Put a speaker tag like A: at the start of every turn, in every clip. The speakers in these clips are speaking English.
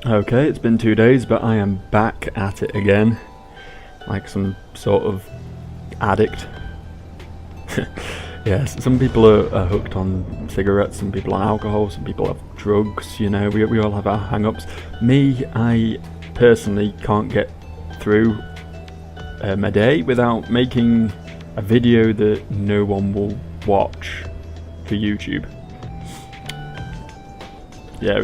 A: Okay, it's been 2 days, but I am back at it again. Like some sort of addict. Yes, some people are hooked on cigarettes, some people on alcohol, some people have drugs, you know, we all have our hang-ups. Me, I personally can't get through my day without making a video that no one will watch for YouTube. Yeah,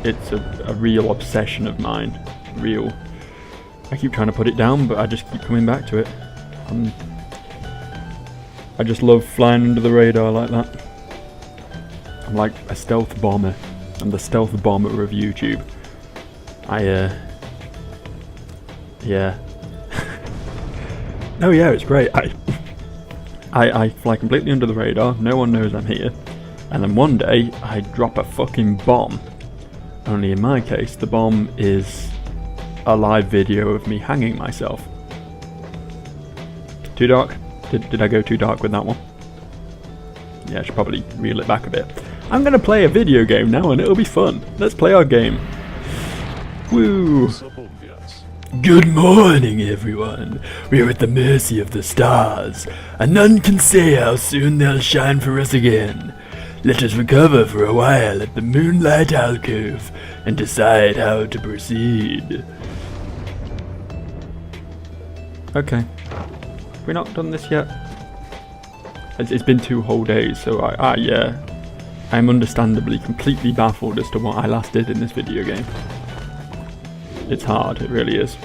A: it's a real obsession of mine. Real. I keep trying to put it down, but I just keep coming back to it. I just love flying under the radar like that. I'm like a stealth bomber. I'm the stealth bomber of YouTube. Yeah. Oh yeah, it's great. I fly completely under the radar, no one knows I'm here, and then one day I drop a fucking bomb. Only in my case, the bomb is a live video of me hanging myself. Too dark? Did I go too dark with that one? Yeah, I should probably reel it back a bit. I'm gonna play a video game now and it'll be fun. Let's play our game. Woo! Good morning, everyone. We're at the mercy of the stars, and none can say how soon they'll shine for us again. Let us recover for a while at the moonlight alcove and decide how to proceed. Okay. Have we not done this yet? It's been 2 whole days, so I'm understandably completely baffled as to what I last did in this video game. It's hard, it really is.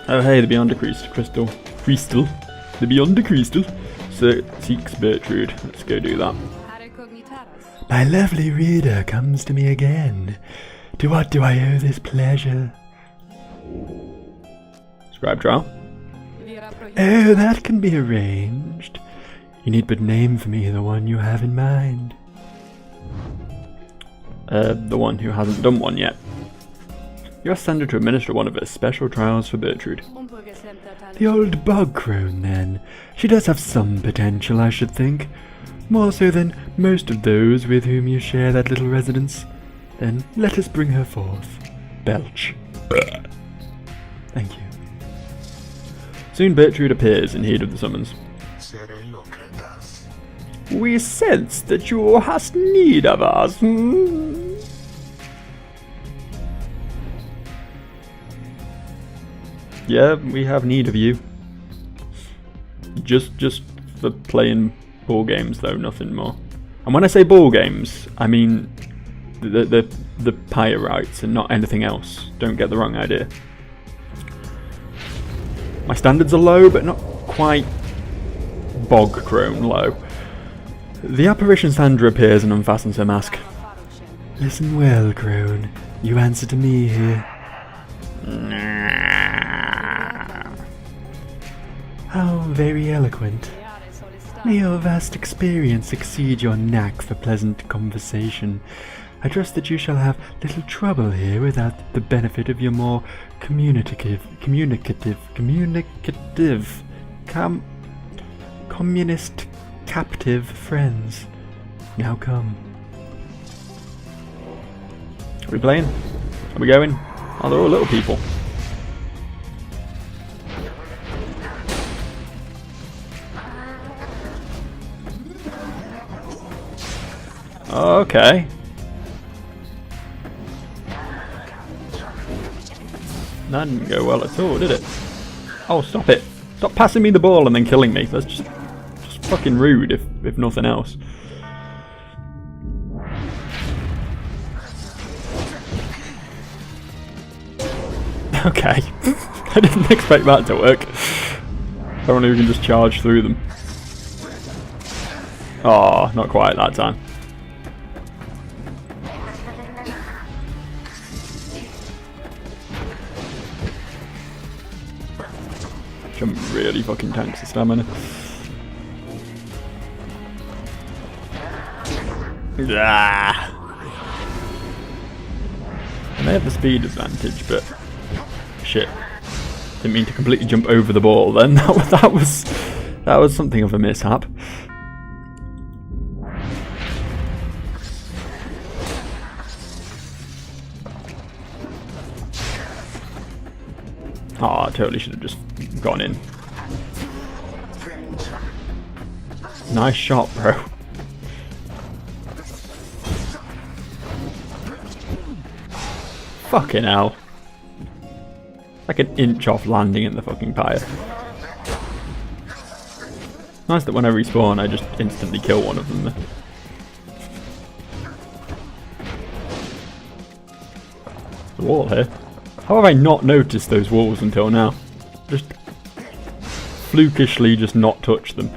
A: Oh hey, the Beyond Crystal. The Beyond Crystal. So seeks Bertrude. Let's go do that. My lovely reader comes to me again. To what do I owe this pleasure? Scribe trial. Oh, that can be arranged. You need but name for me the one you have in mind. The one who hasn't done one yet. You are standard to administer one of her special trials for Bertrude. The old bog crone, then. She does have some potential, I should think. More so than most of those with whom you share that little residence. Then let us bring her forth. Belch. Thank you. Soon Bertrude appears in heed of the summons. We sense that you hast need of us. Yeah, we have need of you. Just for playing ball games, though, nothing more. And when I say ball games, I mean the Pyre rights and not anything else. Don't get the wrong idea. My standards are low, but not quite bog crone low. The apparition Sandra appears and unfastens her mask. Listen well, crone. You answer to me here. How very eloquent. May your vast experience exceed your knack for pleasant conversation. I trust that you shall have little trouble here without the benefit of your more communicative, communist captive friends. Now come. Are we playing? Are we going? Oh, they're all little people. Okay. That didn't go well at all, did it? Oh, stop it. Stop passing me the ball and then killing me. That's just fucking rude, if nothing else. Okay. I didn't expect that to work. Apparently we can just charge through them. Oh, not quite that time. Jump really fucking tanks the stamina. Ah. I may have the speed advantage, but shit. Didn't mean to completely jump over the ball then. That was something of a mishap. Oh, I totally should have just gone in. Nice shot, bro. Fucking hell. Like an inch off landing in the fucking pyre. Nice that when I respawn I just instantly kill one of them. The wall here. How have I not noticed those walls until now? Just flukishly just not touch them.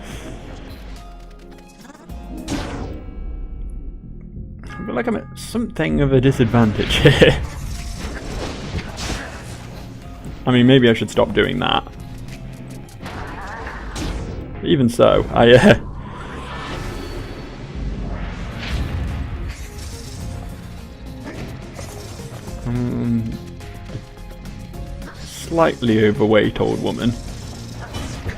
A: I feel like I'm at something of a disadvantage here. I mean, maybe I should stop doing that. Even so, slightly overweight old woman.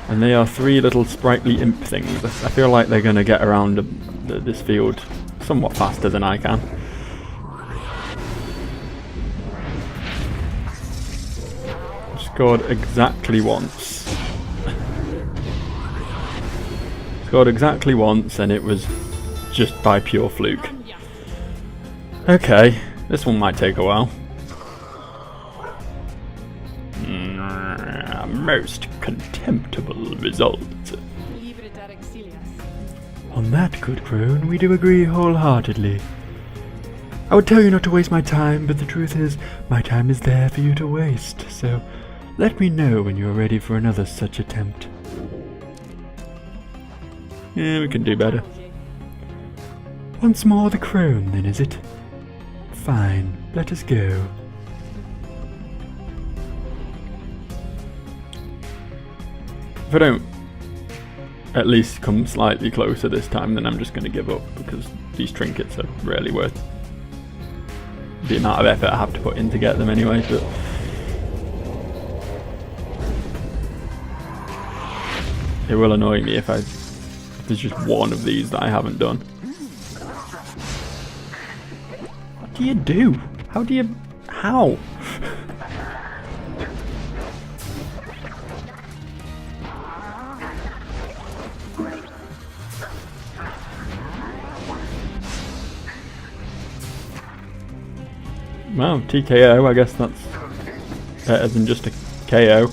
A: And they are three little sprightly imp things. I feel like they're going to get around this field somewhat faster than I can. Scored exactly once. Scored exactly once and it was just by pure fluke. Okay, this one might take a while. Most contemptible result. On that, good crone, we do agree wholeheartedly. I would tell you not to waste my time, but the truth is, my time is there for you to waste, so let me know when you are ready for another such attempt. Yeah, we can do better. Once more the crone, then, is it? Fine, let us go. If I don't at least come slightly closer this time, then I'm just going to give up, because these trinkets are really worth the amount of effort I have to put in to get them anyway. But it will annoy me if there's just one of these that I haven't done. What do you do? How do you... how? Well, TKO, I guess that's better than just a KO.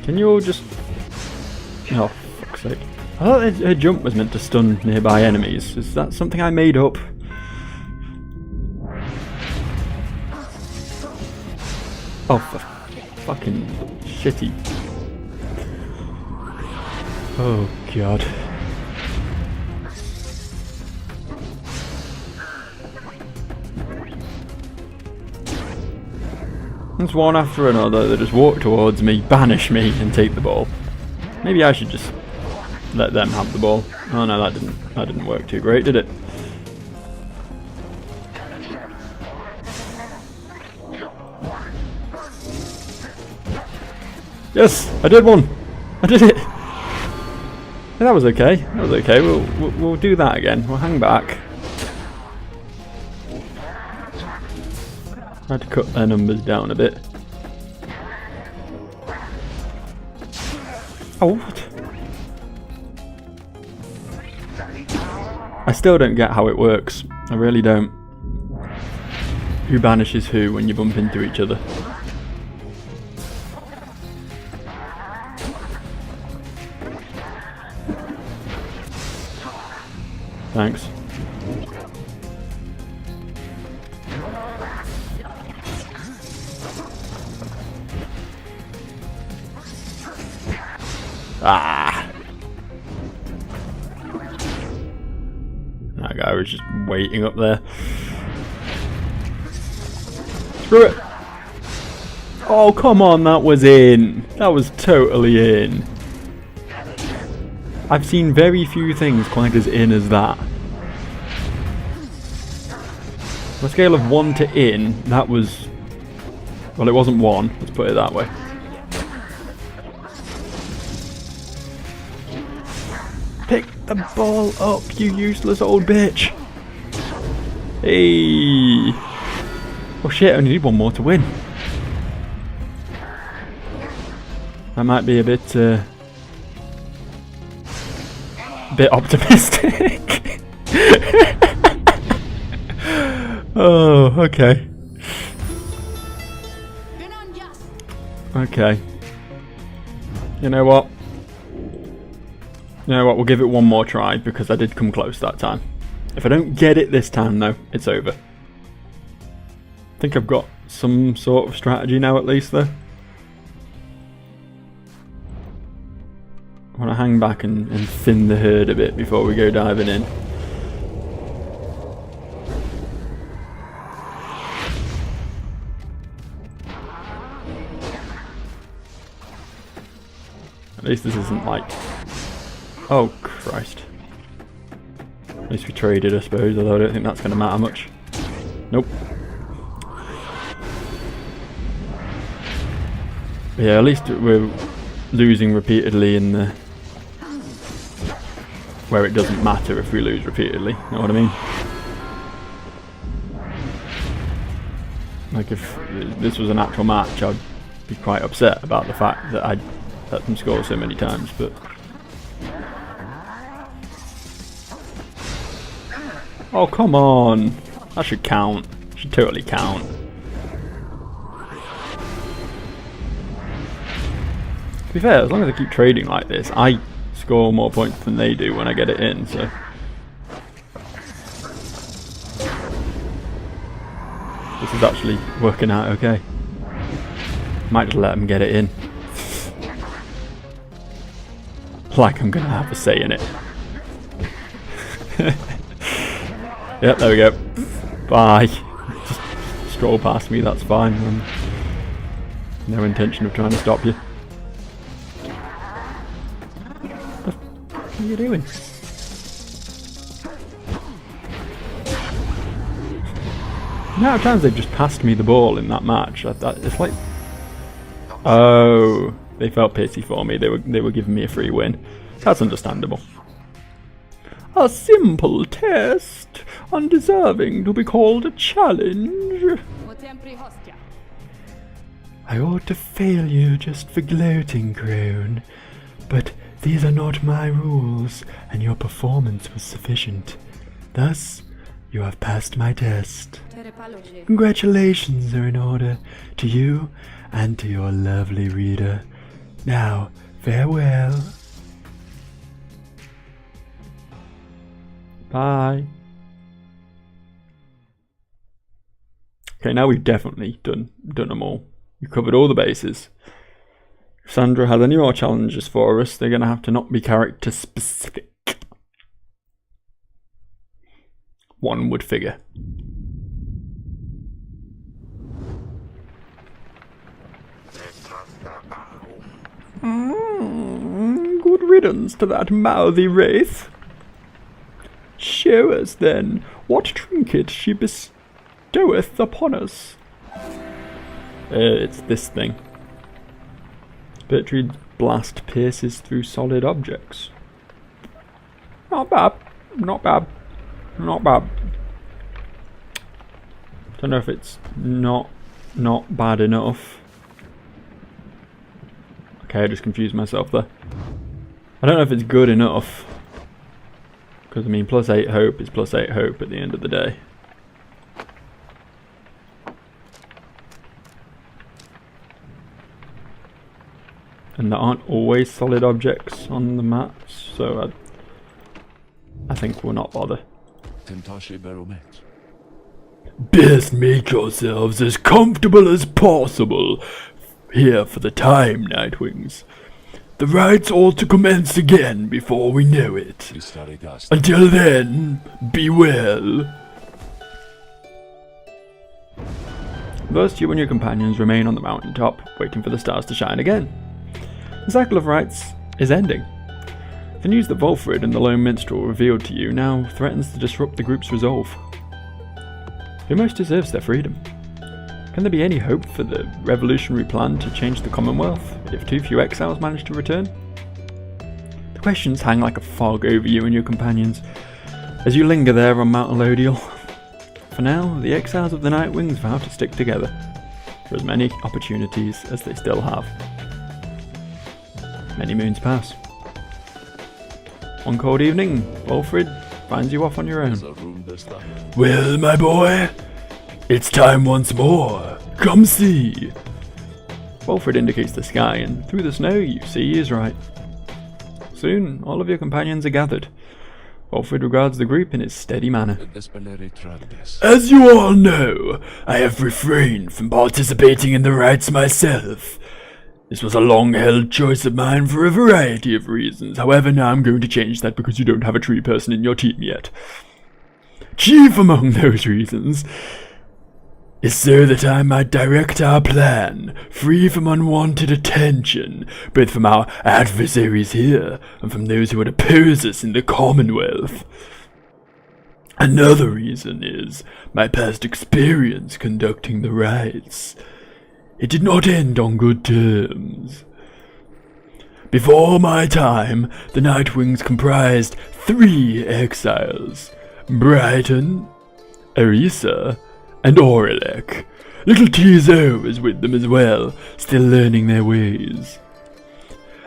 A: Can you all just... oh, fuck's sake. I thought her jump was meant to stun nearby enemies. Is that something I made up? Oh, for fucking shitty. Oh, God. It's one after another. They just walk towards me, banish me, and take the ball. Maybe I should just let them have the ball. Oh no, that didn't work too great, did it? Yes, I did one. I did it. That was okay. That was okay. We'll do that again. We'll hang back. I had to cut their numbers down a bit. Oh, what? I still don't get how it works. I really don't. Who banishes who when you bump into each other? Thanks. Ah! That guy was just waiting up there. Screw it! Oh, come on, that was in! That was totally in. I've seen very few things quite as in as that. On a scale of 1 to in, that was... well, it wasn't 1, let's put it that way. Pick the ball up, you useless old bitch. Hey. Oh shit, I only need one more to win. That might be a bit optimistic. Oh, okay. Okay. You know what? We'll give it one more try because I did come close that time. If I don't get it this time though, it's over. I think I've got some sort of strategy now at least though. I want to hang back and thin the herd a bit before we go diving in. At least this isn't like... Oh Christ. At least we traded, I suppose, although I don't think that's going to matter much. Nope. But yeah, at least we're losing repeatedly in the... where it doesn't matter if we lose repeatedly, you know what I mean? Like if this was an actual match, I'd be quite upset about the fact that I'd let them score so many times, but... Oh, come on! That should count. Should totally count. To be fair, as long as I keep trading like this, I score more points than they do when I get it in, so... This is actually working out okay. Might just let them get it in. Like I'm gonna have a say in it. Yep, there we go. Bye. Just stroll past me, that's fine. No intention of trying to stop you. What are you doing? The amount of times they've just passed me the ball in that match, it's like... Oh, they felt pity for me. They were giving me a free win. That's understandable. A simple test, undeserving to be called a challenge. I ought to fail you just for gloating, Crone. But these are not my rules, and your performance was sufficient. Thus, you have passed my test. Congratulations are in order to you and to your lovely reader. Now, farewell. Bye. Okay, now we've definitely done them all. We've covered all the bases. If Sandra has any more challenges for us, they're going to have to not be character specific. One would figure. Good riddance to that mouthy wraith. Show us, then, what trinket she bestoweth upon us. It's this thing. Bertrude's blast pierces through solid objects. Not bad. Not bad. Not bad. Don't know if it's not bad enough. Okay, I just confused myself there. I don't know if it's good enough. Because, I mean, plus 8 hope is plus 8 hope at the end of the day. And there aren't always solid objects on the maps, so I think we'll not bother. Best make yourselves as comfortable as possible here for the time, Nightwings. The rites ought to commence again before we know it. Until then, be well. Thus, you and your companions remain on the mountaintop, waiting for the stars to shine again. The cycle of rites is ending. The news that Volfrid and the lone minstrel revealed to you now threatens to disrupt the group's resolve. Who most deserves their freedom? Can there be any hope for the revolutionary plan to change the Commonwealth if too few exiles manage to return? The questions hang like a fog over you and your companions as you linger there on Mount Elodial. For now, the exiles of the Nightwings vow to stick together for as many opportunities as they still have. Many moons pass. One cold evening, Wilfred finds you off on your own.
B: Well, my boy, it's time once more. Come see.
A: Wilfred indicates the sky, and through the snow you see he is right. Soon, all of your companions are gathered. Wilfred regards the group in his steady manner.
B: As you all know, I have refrained from participating in the rites myself. This was a long-held choice of mine for a variety of reasons. However, now I'm going to change that because you don't have a tree person in your team yet. Chief among those reasons is so that I might direct our plan, free from unwanted attention, both from our adversaries here and from those who would oppose us in the Commonwealth. Another reason is my past experience conducting the rites. It did not end on good terms. Before my time, the Nightwings comprised 3 exiles: Brighton, Arisa, and Aurelek. Little Tizo was with them as well, still learning their ways.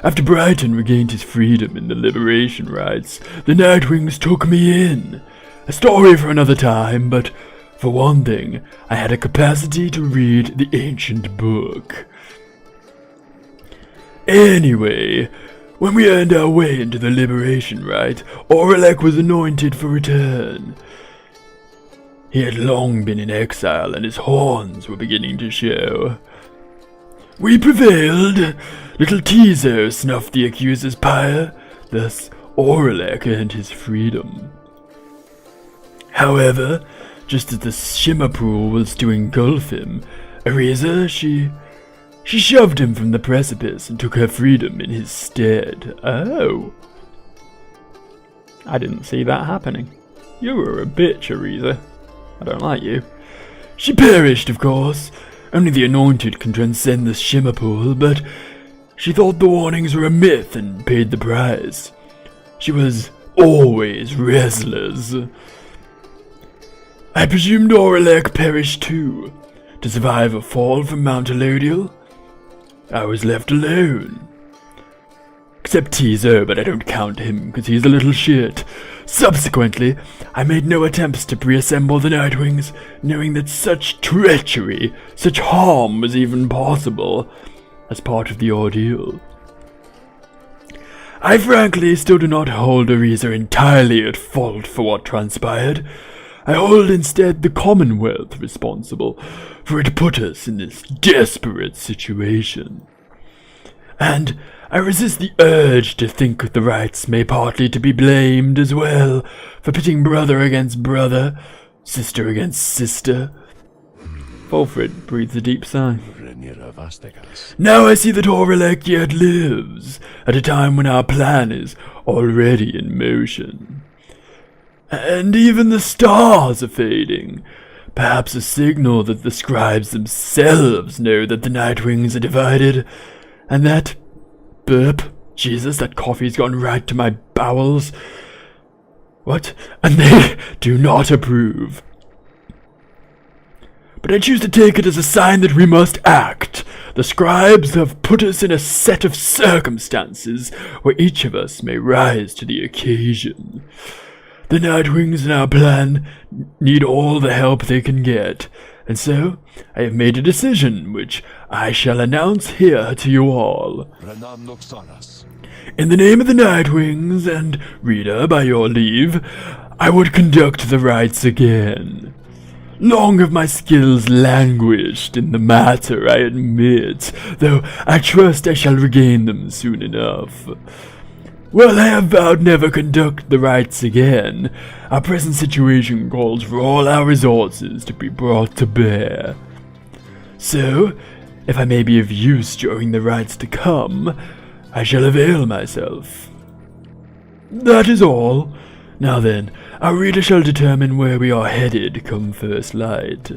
B: After Brighton regained his freedom in the liberation rites, the Nightwings took me in. A story for another time, but for one thing, I had a capacity to read the ancient book. Anyway, when we earned our way into the liberation rite, Aurelek was anointed for return. He had long been in exile, and his horns were beginning to show. We prevailed. Little Tizo snuffed the accuser's pyre, thus Aurelek earned his freedom. However, just as the shimmer pool was to engulf him, Arisa, she shoved him from the precipice and took her freedom in his stead.
A: Oh. I didn't see that happening. You were a bitch, Arisa. I don't like you.
B: She perished, of course. Only the anointed can transcend the shimmer pool, but she thought the warnings were a myth and paid the price. She was always restless. I presumed Aurelek perished too, to survive a fall from Mount Elodial. I was left alone. Except Tizo, but I don't count him because he's a little shit. Subsequently, I made no attempts to reassemble the Nightwings, knowing that such treachery, such harm was even possible, as part of the ordeal. I frankly still do not hold Arisa entirely at fault for what transpired. I hold instead the Commonwealth responsible, for it put us in this desperate situation. And I resist the urge to think the rites may partly to be blamed as well, for pitting brother against brother, sister against sister.
A: Wilfred breathes a deep sigh.
B: Now I see that Aurelek yet lives, at a time when our plan is already in motion. And even the stars are fading, perhaps a signal that the scribes themselves know that the Nightwings are divided, and that... Burp. Jesus, that coffee's gone right to my bowels. What? And they do not approve. But I choose to take it as a sign that we must act. The scribes have put us in a set of circumstances where each of us may rise to the occasion. The Nightwings in our plan need all the help they can get, and so I have made a decision which I shall announce here to you all. In the name of the Nightwings, and reader, by your leave, I would conduct the rites again. Long have my skills languished in the matter, I admit, though I trust I shall regain them soon enough. Well, I have vowed never conduct the rites again. Our present situation calls for all our resources to be brought to bear. So, if I may be of use during the rites to come, I shall avail myself. That is all. Now then, our reader shall determine where we are headed come first light.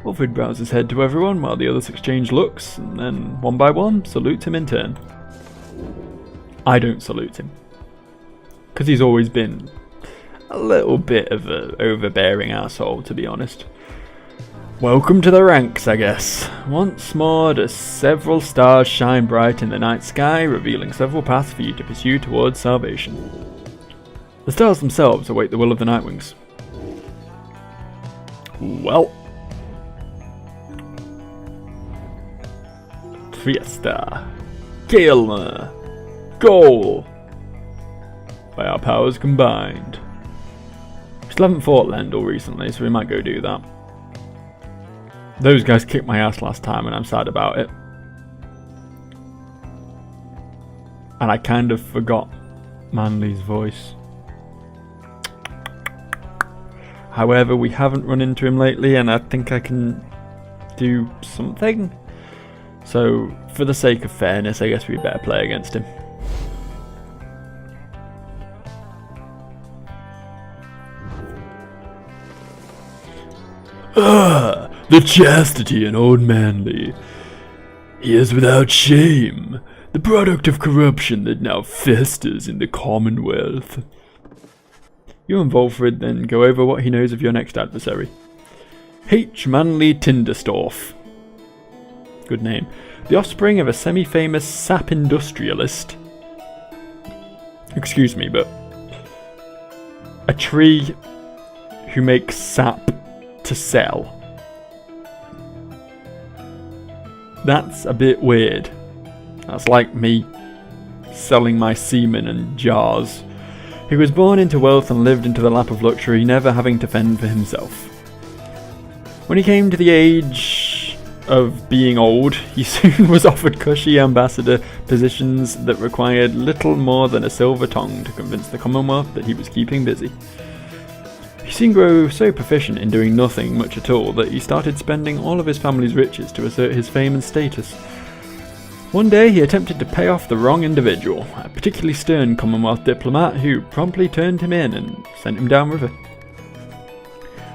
A: Wilfred bows his head to everyone while the others exchange looks, and then, one by one, salute him in turn. I don't salute him. Because he's always been a little bit of an overbearing asshole, to be honest. Welcome to the ranks, I guess. Once more, the several stars shine bright in the night sky, revealing several paths for you to pursue towards salvation. The stars themselves await the will of the Nightwings. Well. Fiesta. Gale. Goal. By our powers combined. We still haven't fought Lendl recently, so we might go do that. Those guys kicked my ass last time and I'm sad about it. And I kind of forgot Manly's voice. However, we haven't run into him lately and I think I can do something. So, for the sake of fairness, I guess we better play against him.
B: Ah, the chastity in old Manly. He is without shame, the product of corruption that now festers in the Commonwealth.
A: You and Volfred then go over what he knows of your next adversary. H. Manly Tinderstorff. Good name. The offspring of a semi-famous sap industrialist. Excuse me, but a tree who makes sap to sell. That's a bit weird. That's like me selling my semen in jars. He was born into wealth and lived into the lap of luxury, never having to fend for himself. When he came to the age of being old, he soon was offered cushy ambassador positions that required little more than a silver tongue to convince the Commonwealth that he was keeping busy. He soon grew so proficient in doing nothing much at all that he started spending all of his family's riches to assert his fame and status. One day he attempted to pay off the wrong individual, a particularly stern Commonwealth diplomat who promptly turned him in and sent him downriver.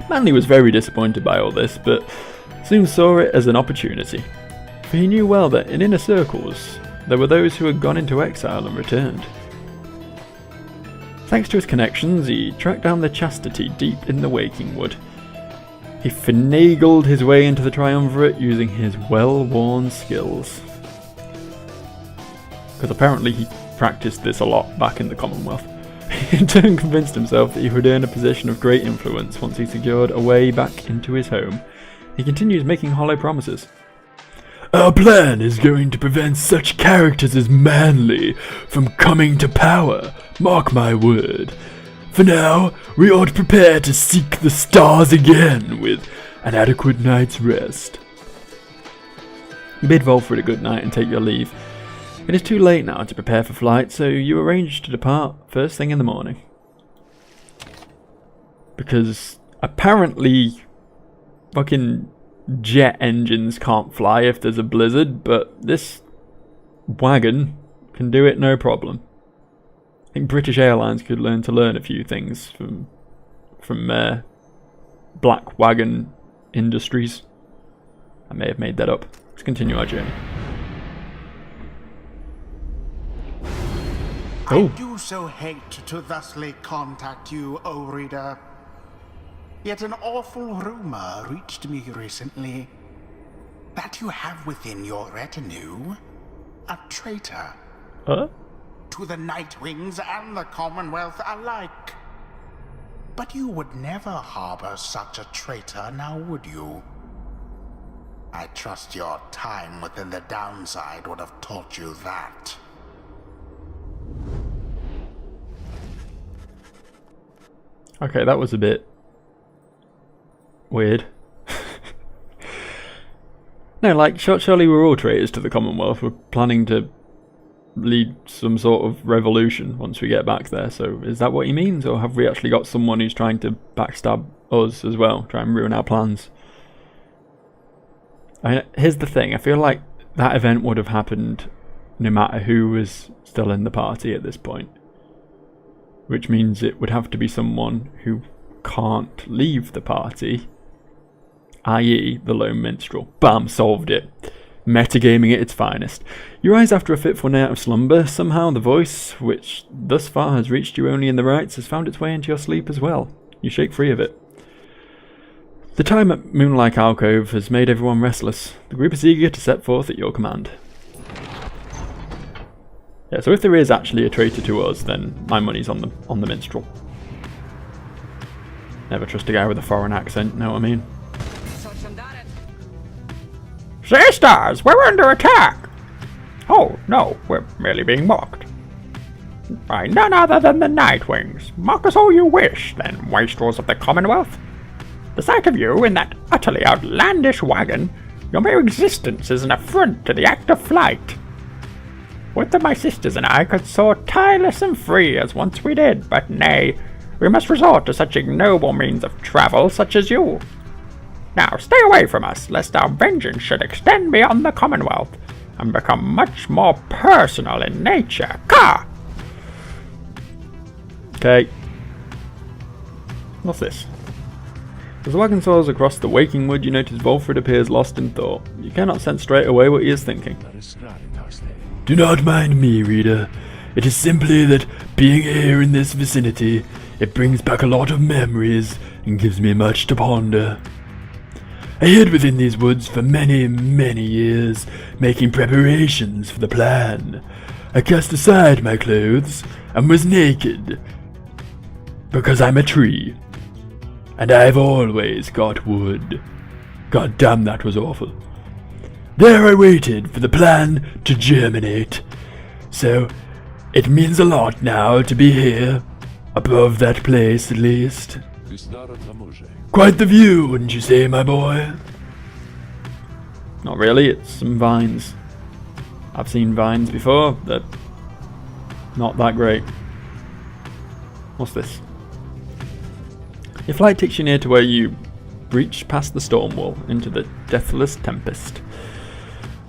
A: Manly was very disappointed by all this, but soon saw it as an opportunity, for he knew well that in inner circles there were those who had gone into exile and returned. Thanks to his connections, he tracked down the chastity deep in the Waking Wood. He finagled his way into the Triumvirate using his well-worn skills. Because apparently he practiced this a lot back in the Commonwealth. He in turn convinced himself that he would earn a position of great influence once he secured a way back into his home. He continues making hollow promises.
B: Our plan is going to prevent such characters as Manly from coming to power, mark my word. For now, we ought to prepare to seek the stars again with an adequate night's rest.
A: You bid Volfred a good night and take your leave. It is too late now to prepare for flight, so you arrange to depart first thing in the morning. Because apparently fucking jet engines can't fly if there's a blizzard, but this wagon can do it no problem. I think British Airlines could learn a few things from Black Wagon Industries. I may have made that up. Let's continue our journey.
C: I do so hate to thusly contact you, O reader. Yet an awful rumor reached me recently that you have within your retinue a traitor.
A: Huh?
C: To the Nightwings and the Commonwealth alike. But you would never harbor such a traitor, now would you? I trust your time within the downside would have taught you that.
A: Okay, that was a bit weird. No, like, surely we're all traitors to the Commonwealth. We're planning to lead some sort of revolution once we get back there. So is that what he means? Or have we actually got someone who's trying to backstab us as well? Try and ruin our plans? I mean, here's the thing. I feel like that event would have happened no matter who was still in the party at this point. Which means it would have to be someone who can't leave the party, i.e. the lone minstrel. Bam, solved it. Metagaming at its finest. You rise after a fitful night of slumber. Somehow the voice, which thus far has reached you only in the rites, has found its way into your sleep as well. You shake free of it. The time at Moonlight Alcove has made everyone restless. The group is eager to set forth at your command. Yeah, so if there is actually a traitor to us, then my money's on the minstrel. Never trust a guy with a foreign accent, know what I mean?
C: Sisters, we're under attack! Oh, no, we're merely being mocked. By none other than the Nightwings. Mock us all you wish, then, wastrels of the Commonwealth. The sight of you in that utterly outlandish wagon, your mere existence is an affront to the act of flight. Would that my sisters and I could soar tireless and free as once we did, but nay, we must resort to such ignoble means of travel such as you. Now stay away from us, lest our vengeance should extend beyond the Commonwealth, and become much more personal in nature. Ka!
A: Okay. What's this? As the wagon soars across the waking wood, you notice Volfred appears lost in thought. You cannot sense straight away what he is thinking.
B: Do not mind me, reader. It is simply that being here in this vicinity, it brings back a lot of memories and gives me much to ponder. I hid within these woods for many, many years, making preparations for the plan. I cast aside my clothes and was naked, because I'm a tree, and I've always got wood. God damn, that was awful. There I waited for the plan to germinate, so it means a lot now to be here, above that place at least. Quite the view, wouldn't you say, my boy?
A: Not really, it's some vines. I've seen vines before, they're not that great. What's this? Your flight takes you near to where you breach past the storm wall into the deathless tempest.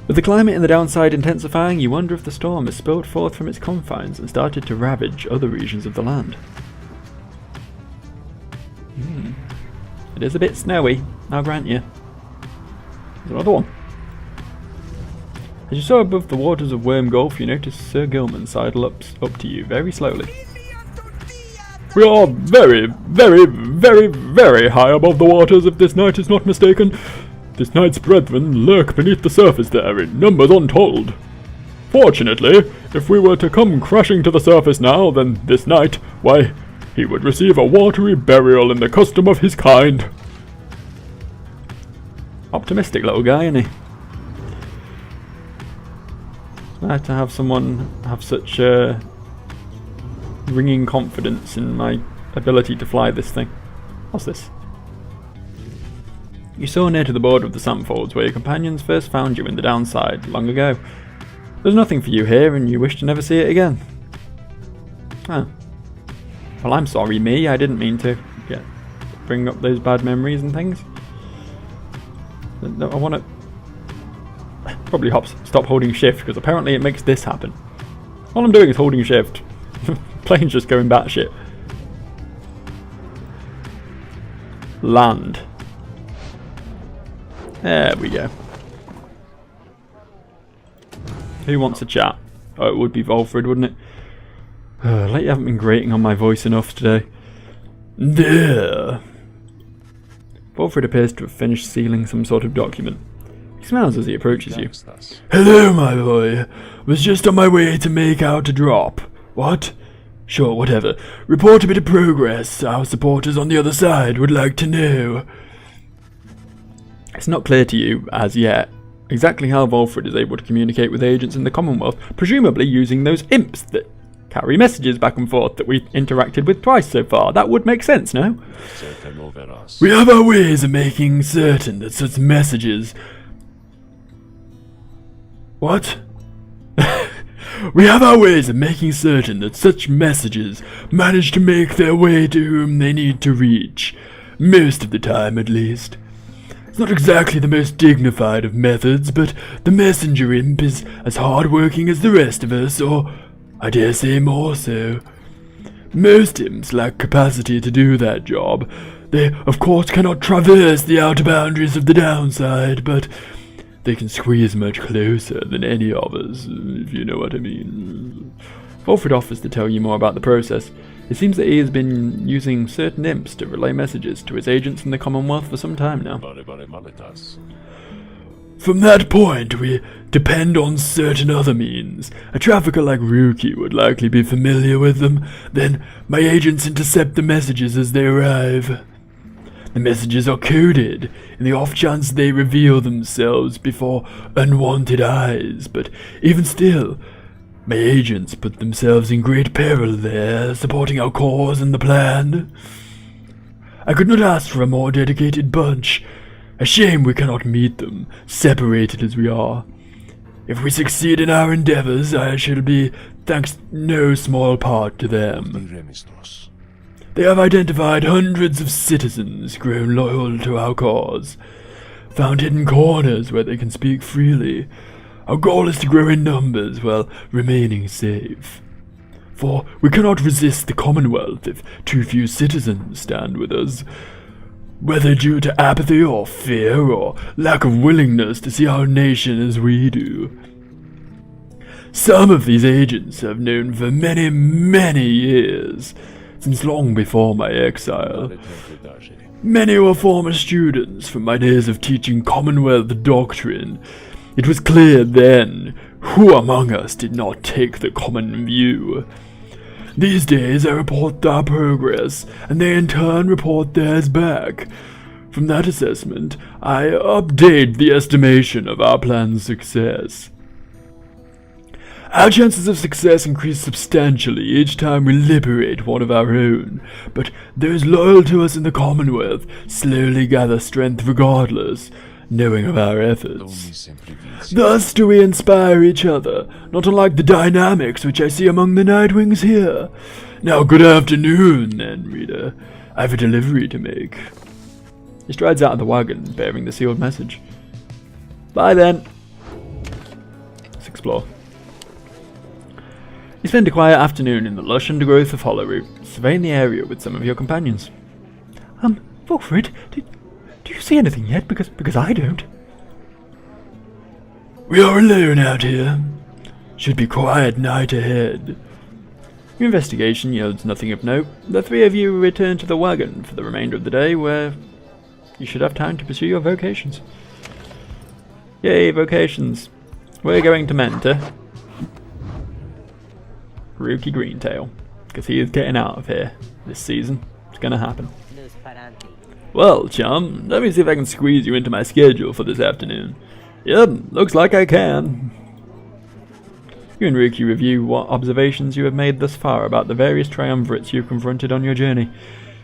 A: With the climate and the downside intensifying, you wonder if the storm has spilled forth from its confines and started to ravage other regions of the land. It is a bit snowy, I'll grant you. There's another one. As you soar above the waters of Worm Gulf, you notice Sir Gilman sidle up to you very slowly.
B: We are very, very, very, very high above the waters, if this knight is not mistaken. This knight's brethren lurk beneath the surface there in numbers untold. Fortunately, if we were to come crashing to the surface now, then this knight, why, he would receive a watery burial in the custom of his kind.
A: Optimistic little guy, isn't he? It's nice to have someone have such ringing confidence in my ability to fly this thing. What's this? You soar near to the border of the Sandfolds where your companions first found you in the downside long ago. There's nothing for you here and you wish to never see it again. Oh. Well, I'm sorry, me. I didn't mean to bring up those bad memories and things. I want to probably stop holding shift because apparently it makes this happen. All I'm doing is holding shift. Plane's just going batshit. Land. There we go. Who wants a chat? Oh, it would be Volfred, wouldn't it? Like you haven't been grating on my voice enough today.
B: There.
A: Volfred appears to have finished sealing some sort of document. He smiles as he approaches you.
B: Hello, my boy. Was just on my way to make out a drop. What? Sure, whatever. Report a bit of progress. Our supporters on the other side would like to know.
A: It's not clear to you, as yet, exactly how Volfred is able to communicate with agents in the Commonwealth, presumably using those imps that carry messages back and forth that we've interacted with twice so far. That would make sense, no?
B: We have our ways of making certain that such messages... What? We have our ways of making certain that such messages manage to make their way to whom they need to reach. Most of the time, at least. It's not exactly the most dignified of methods, but the messenger imp is as hard-working as the rest of us, or I dare say more so. Most imps lack capacity to do that job. They, of course, cannot traverse the outer boundaries of the downside, but they can squeeze much closer than any of us, if you know what I mean.
A: Fulford offers to tell you more about the process. It seems that he has been using certain imps to relay messages to his agents in the Commonwealth for some time now.
B: From that point, we depend on certain other means. A trafficker like Rookie would likely be familiar with them. Then, my agents intercept the messages as they arrive. The messages are coded, in the off chance they reveal themselves before unwanted eyes, but even still, my agents put themselves in great peril there, supporting our cause and the plan. I could not ask for a more dedicated bunch. A shame we cannot meet them, separated as we are. If we succeed in our endeavors, I shall be thanks no small part to them. They have identified hundreds of citizens grown loyal to our cause, found hidden corners where they can speak freely. Our goal is to grow in numbers while remaining safe. For we cannot resist the Commonwealth if too few citizens stand with us. Whether due to apathy or fear or lack of willingness to see our nation as we do. Some of these agents I've known for many, many years, since long before my exile. Many were former students from my days of teaching Commonwealth doctrine. It was clear then who among us did not take the common view. These days I report our progress, and they in turn report theirs back. From that assessment, I update the estimation of our plan's success. Our chances of success increase substantially each time we liberate one of our own, but those loyal to us in the Commonwealth slowly gather strength regardless, knowing of our efforts. Thus do we inspire each other, not unlike the dynamics which I see among the Nightwings here. Now good afternoon, then, reader. I have a delivery to make.
A: He strides out of the wagon, bearing the sealed message. Bye then. Let's explore. You spend a quiet afternoon in the lush undergrowth of Hollowroot, surveying the area with some of your companions. Fulford, do you see anything yet? Because I don't.
B: We are alone out here. Should be quiet night ahead.
A: Your investigation yields nothing of note. The three of you return to the wagon for the remainder of the day, where you should have time to pursue your vocations. Yay, vocations. We're going to mentor Rookie Greentail, because he is getting out of here this season. It's gonna happen. Well, chum, let me see if I can squeeze you into my schedule for this afternoon. Yep, looks like I can. You and Rookie review what observations you have made thus far about the various triumvirates you've confronted on your journey.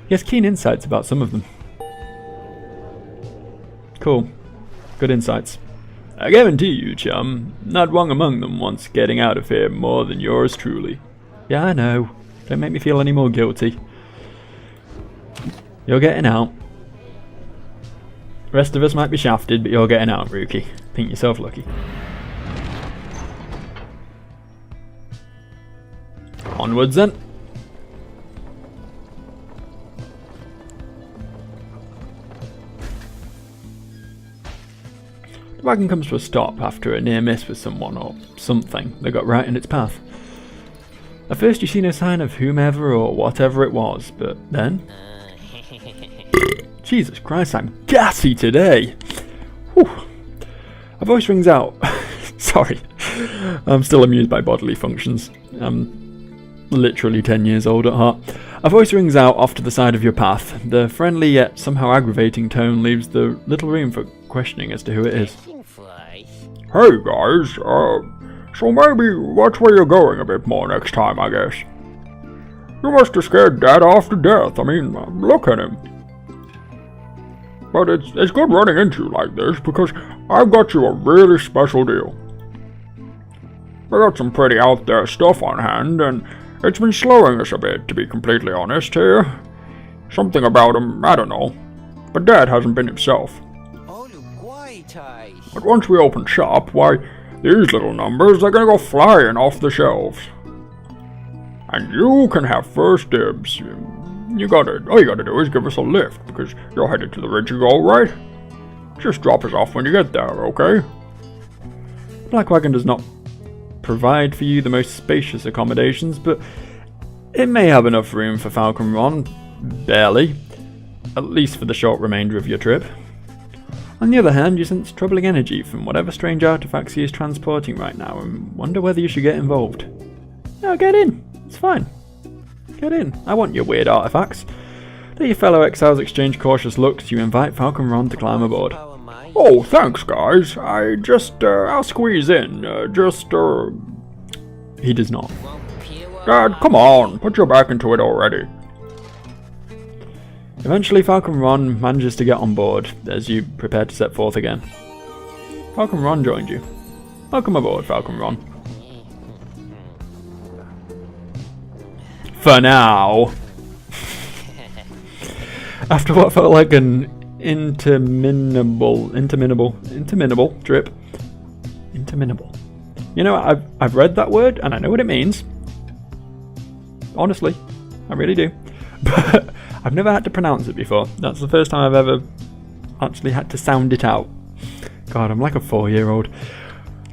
A: He has keen insights about some of them. Cool. Good insights. I guarantee you, chum, not one among them wants getting out of here more than yours truly. Yeah, I know. Don't make me feel any more guilty. You're getting out. The rest of us might be shafted, but you're getting out, Rookie. Think yourself lucky. Onwards then. The wagon comes to a stop after a near miss with someone or something that got right in its path. At first you see no sign of whomever or whatever it was, but then... Jesus Christ, I'm gassy today! Whew. A voice rings out. Sorry, I'm still amused by bodily functions. I'm literally 10 years old at heart. A voice rings out off to the side of your path. The friendly yet somehow aggravating tone leaves the little room for questioning as to who it is.
D: Hey guys, so maybe watch where you're going a bit more next time, I guess. You must have scared Dad off to death. I mean, look at him. But it's good running into you like this, because I've got you a really special deal. We got some pretty out there stuff on hand, and it's been slowing us a bit, to be completely honest here. Something about him, I don't know. But Dad hasn't been himself. But once we open shop, why, these little numbers are gonna go flying off the shelves. And you can have first dibs. All you gotta do is give us a lift, because you're headed to the Ridge you go, right? Just drop us off when you get there, okay?
A: Black Wagon does not provide for you the most spacious accommodations, but it may have enough room for Falcon Ron, barely, at least for the short remainder of your trip. On the other hand, you sense troubling energy from whatever strange artifacts he is transporting right now and wonder whether you should get involved. No, get in. It's fine. Get in. I want your weird artifacts. Though your fellow exiles exchange cautious looks, you invite Falcon Ron to climb aboard.
D: Oh, thanks, guys. I'll squeeze in.
A: He does not.
D: Dad, come on. Put your back into it already.
A: Eventually, Falcon Ron manages to get on board as you prepare to set forth again. Falcon Ron joined you. Welcome aboard, Falcon Ron. For now. After what felt like an interminable trip. Interminable. You know, I've read that word and I know what it means. Honestly, I really do. But I've never had to pronounce it before. That's the first time I've ever actually had to sound it out. God, I'm like a 4-year-old.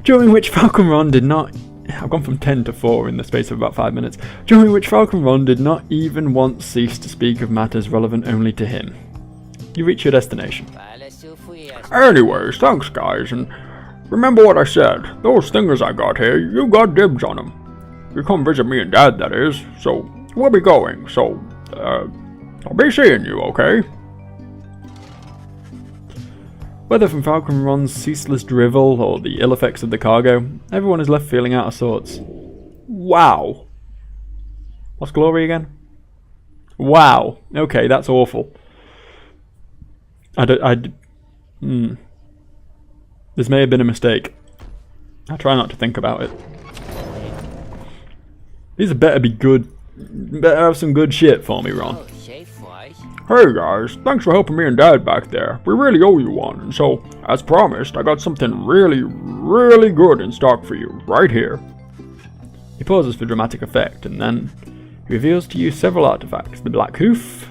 A: During which Falcon Ron did not... I've gone from 10 to 4 in the space of about 5 minutes. During which Falcon Ron did not even once cease to speak of matters relevant only to him. You reach your destination.
D: Anyways, thanks, guys, and remember what I said. Those thingers I got here, you got dibs on them. You come visit me and Dad, that is, so we'll be going, so, I'll be seeing you, okay?
A: Whether from Falcon Ron's ceaseless drivel or the ill effects of the cargo, everyone is left feeling out of sorts. Wow. What's glory again? Wow. Okay, that's awful. This may have been a mistake. I try not to think about it. These better be good. Better have some good shit for me, Ron.
D: Hey guys, thanks for helping me and Dad back there. We really owe you one, and so, as promised, I got something really, really good in stock for you, right here.
A: He pauses for dramatic effect, and then he reveals to you several artifacts. The Black Hoof.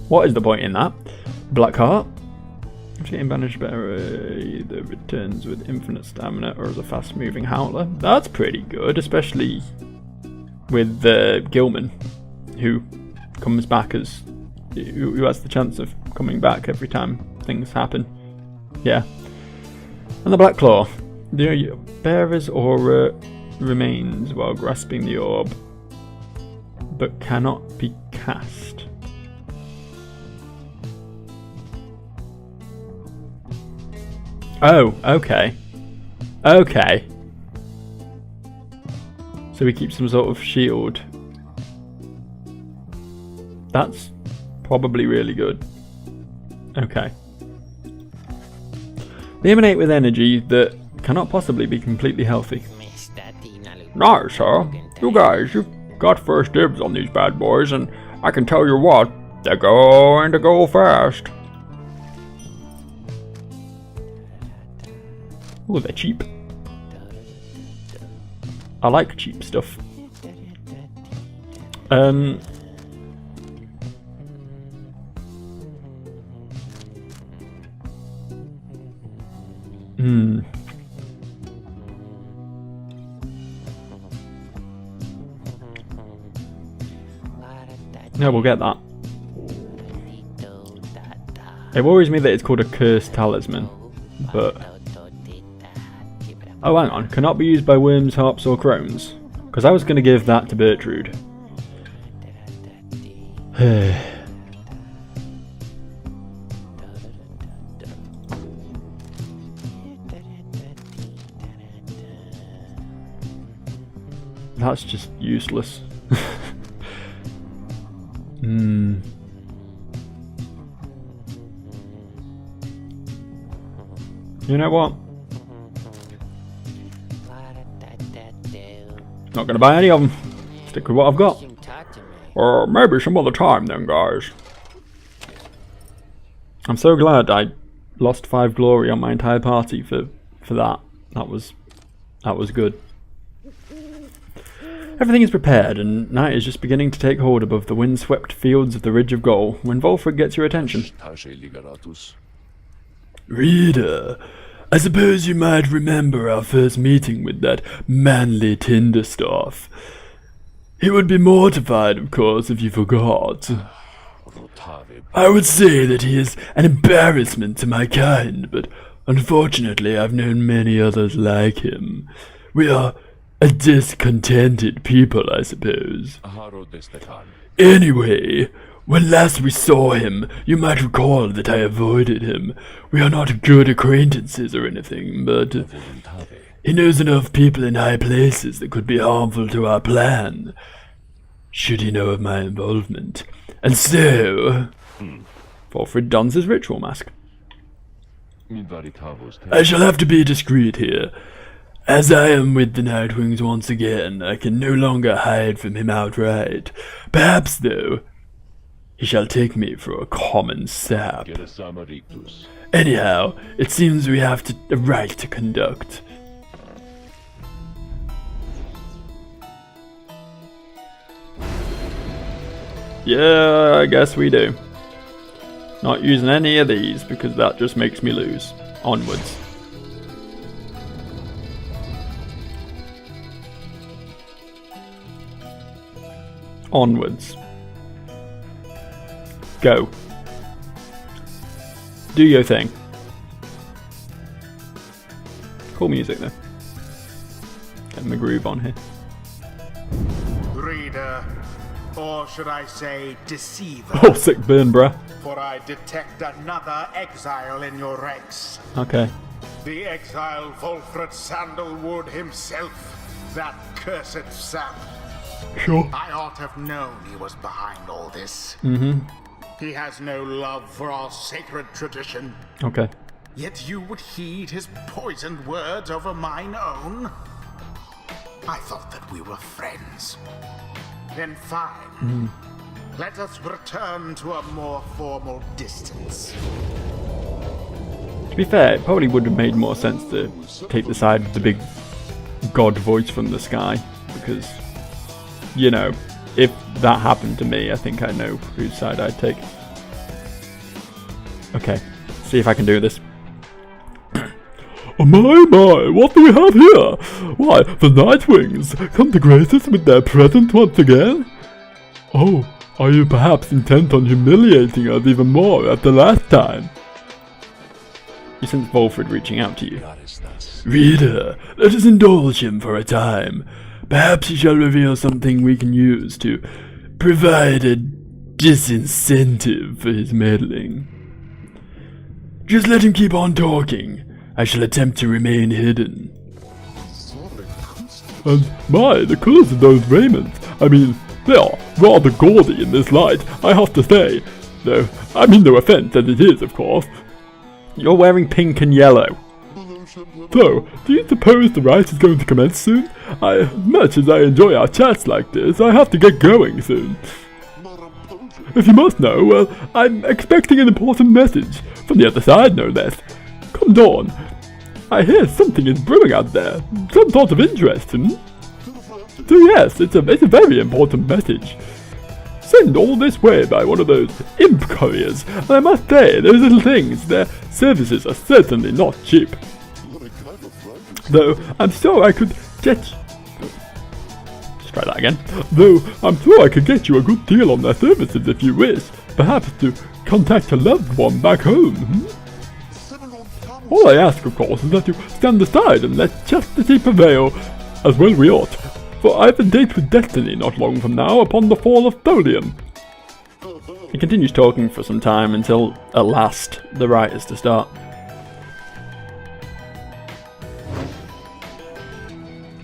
A: What is the point in that? Black Heart. Getting banished better either returns with infinite stamina or as a fast-moving howler. That's pretty good, especially with Gilman, who comes back as... who has the chance of coming back every time things happen. Yeah. And the Black Claw. The bearer's aura remains while grasping the orb, but cannot be cast. Oh, okay. Okay. So we keep some sort of shield. That's probably really good. Okay. They emanate with energy that cannot possibly be completely healthy.
D: Nice, huh? You guys, you've got first dibs on these bad boys, and I can tell you what, they're going to go fast.
A: Oh, they're cheap. I like cheap stuff. No, we'll get that. It worries me that it's called a cursed talisman, but... Oh, hang on. Cannot be used by worms, harps, or crones. Because I was going to give that to Bertrude. That's just useless. You know what? Not gonna buy any of them. Stick with what I've got.
D: Or maybe some other time then, guys.
A: I'm so glad I lost 5 glory on my entire party for that. That was good. Everything is prepared, and night is just beginning to take hold above the wind-swept fields of the Ridge of Goal when Volfred gets your attention.
B: Reader, I suppose you might remember our first meeting with that manly Tinderstaff. He would be mortified, of course, if you forgot. I would say that he is an embarrassment to my kind, but unfortunately I've known many others like him. We are a discontented people, I suppose. Anyway, when last we saw him, you might recall that I avoided him. We are not good acquaintances or anything, but he knows enough people in high places that could be harmful to our plan, should he know of my involvement. And so...
A: Wolfred dons his ritual mask.
B: I shall have to be discreet here. As I am with the Nightwings once again, I can no longer hide from him outright. Perhaps, though, he shall take me for a common sap. Anyhow, it seems we have a right to conduct.
A: Yeah, I guess we do. Not using any of these because that just makes me lose. Onwards. Onwards. Go. Do your thing. Cool music though. Getting the groove on here.
C: Reader, or should I say deceiver?
A: Oh, sick burn, bruh.
C: For I detect another exile in your ranks.
A: Okay.
C: The exile Wolfred Sandalwood himself, that cursed sap.
A: Sure.
C: I ought to have known he was behind all this. He has no love for our sacred tradition.
A: Okay.
C: Yet you would heed his poisoned words over mine own? I thought that we were friends. Then fine. Let us return to a more formal distance.
A: To be fair, it probably would have made more sense to take the side of the big god voice from the sky, because, you know, if that happened to me, I think I know whose side I'd take. Okay, see if I can do this.
B: Oh my, what do we have here? Why, the Nightwings come to grace us with their presence once again? Oh, are you perhaps intent on humiliating us even more as the last time?
A: You sense Wolfred reaching out to you.
B: Reader, let us indulge him for a time. Perhaps he shall reveal something we can use to provide a disincentive for his meddling. Just let him keep on talking. I shall attempt to remain hidden. And my, the colours of those raiments, I mean, they are rather gaudy in this light, I have to say. Though, I mean no offence as it is, of course.
A: You're wearing pink and yellow.
B: So, do you suppose the rite is going to commence soon? Much as I enjoy our chats like this, I have to get going soon. If you must know, well, I'm expecting an important message, from the other side no less. Come dawn, I hear something is brewing out there, some sort of interest, So yes, it's a very important message. Send all this way by one of those imp couriers, and I must say, those little things, their services are certainly not cheap. Though, I'm sure I could get...
A: Let's try that again.
B: Though, I'm sure I could get you a good deal on their services if you wish, perhaps to contact a loved one back home. All I ask, of course, is that you stand aside and let chastity prevail, as well we ought, for I have a date with destiny not long from now upon the fall of Tholian.
A: He continues talking for some time until, at last, the rite is to start.